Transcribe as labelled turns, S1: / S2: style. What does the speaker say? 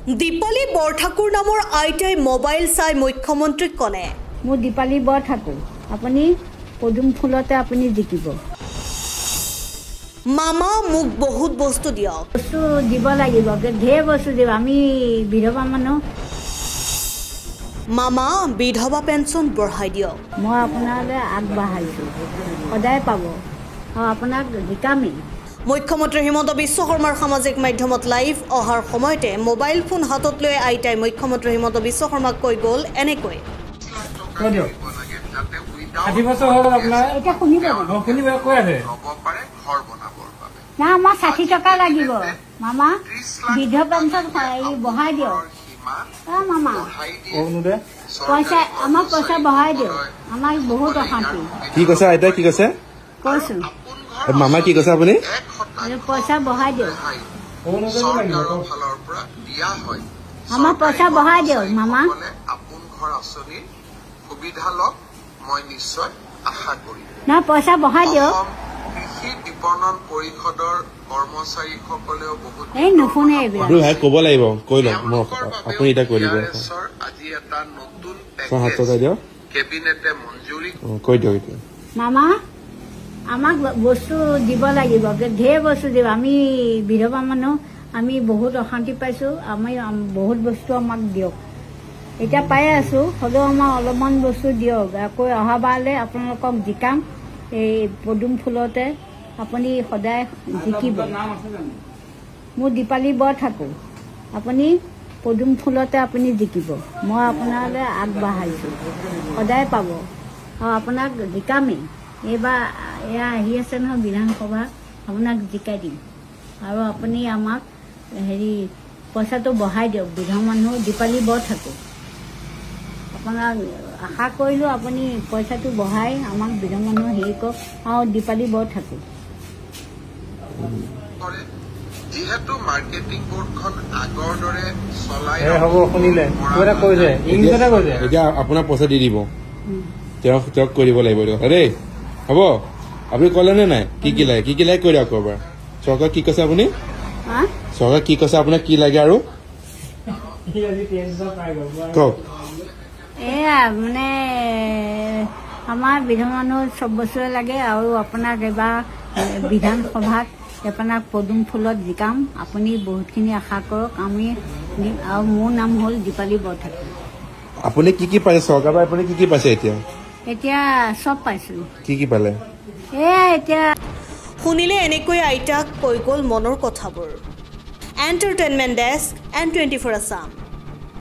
S1: দীপালী বৰঠাকুৰ নামৰ আইতাই মোবাইল চাই মুখ্যমন্ত্ৰীক কলে
S2: মোৰ দীপালী বৰঠাকুৰ আপুনি পদুম ফুলতে আপুনি জিকিব
S1: মামা মোক বহুত বস্তু দিয়ক
S2: বস্তু দিব লাগিব ঢেৰ বস্তু দিব আমি বিধৱা মানুহ
S1: মামা বিধৱা পেঞ্চন বঢ়াই দিয়ক
S2: মই আপোনালৈ আগবাঢ়াইছোঁ সদায় পাব আৰু আপোনাক জিকামেই
S1: মুখ্যমন্ত্ৰী হিমন্ত বিশ্ব শৰ্মাৰ সামাজিক মাধ্যমত লাইভ অহাৰ সময়তে মোবাইল ফোন হাতত লৈ আইতাই মুখ্যমন্ত্ৰী হিমন্ত বিশ্ব শৰ্মাক কৈ গ'ল এনেকৈ
S2: না আমাৰ 60 টকা লাগিব মামা বৃদ্ধ পেঞ্চন বঢ়াই দিয়ক মামা পইচা আমাক পইচা বঢ়াই দিয়ক আমাক বহুত অশান্তি
S3: কি কৈছে আইতা কি কৈছে
S2: কৈছো
S3: মামা কি কৈছে আপুনি
S2: পইচা বঢ়াই দিয়ক আমাক পইচা বঢ়াই দিয়ক মামা না পইচা বঢ়াই দিয়ক
S4: বিপণন পৰিষদৰ কৰ্মচাৰীসকলেও বহুত
S2: নুশুনে এইবিলাক
S3: ক'ব লাগিব কৈ লওক আপুনি এতিয়া কৈ দিব
S4: আজি এটা নতুন
S3: কেবিনেটে
S4: মঞ্জুৰি
S3: কৈ দিয়ক এতিয়া
S2: মামা আমাক বস্তু দিব লাগিব ঢেৰ বস্তু দিব আমি বিধৱা মানুহ আমি বহুত অশান্তি পাইছোঁ আমি বহুত বস্তু আমাক দিয়ক এতিয়া পাই আছোঁ হ'লেও আমাক অলপমান বস্তু দিয়ক আকৌ অহাবাৰলৈ আপোনালোকক জিকাম এই পদুম ফুলতে আপুনি সদায় জিকিব মোৰ দীপালী বৰঠাকুৰ আপুনি পদুম ফুলতে আপুনি জিকিব মই আপোনালৈ আগবাঢ়াইছোঁ সদায় পাব আৰু আপোনাক জিকামেই এইবাৰ এয়া আহি আছে নহয় বিধানসভা আপোনাক জিকাই দিম আৰু আপুনি আমাক পইচাটো বঢ়াই দিয়ক বিধৱা মানুহ দীপালী বৰঠাকুৰ আপোনাক আশা কৰিলোঁ আপুনি পইচাটো বঢ়াই আমাক বিধৱা মানুহ কৰক আৰু দীপালী বৰঠাকুৰ
S4: যিহেতু মাৰ্কেটিং বোৰ্ডখন আগৰ দৰে চলাই
S3: হ'ব শুনিলে এতিয়া আপোনাৰ পইচা দি দিব তেওঁক কৈ দিব লাগিব দেই হ'ব আপুনি ক'লে নে নাই কি লাগে কৈ দিয়ক এবাৰ চৰকাৰ কি কৈছে আপুনি চৰকাৰ কি কৈছে আপোনাক কি লাগে আৰু কওক
S2: এয়া মানে আমাৰ বিধৱা মানুহ চব বস্তুৱে লাগে আৰু আপোনাক এবাৰ বিধানসভাত আপোনাক পদুম ফুলত জিকাম আপুনি বহুতখিনি আশা কৰক আমি আৰু মোৰ নাম হ'ল দীপালী বৰঠাকুৰ
S3: আপুনি কি পাইছে চৰকাৰৰ পৰা আপুনি কি পাইছে
S2: এতিয়া চব পাইছোঁ
S3: কি পালে
S2: এয়া এতিয়া
S1: শুনিলে এনেকৈ আইতাক কৈ গ'ল মনৰ কথাবোৰ এণ্টাৰটেইনমেণ্ট ডেস্ক N24 আছাম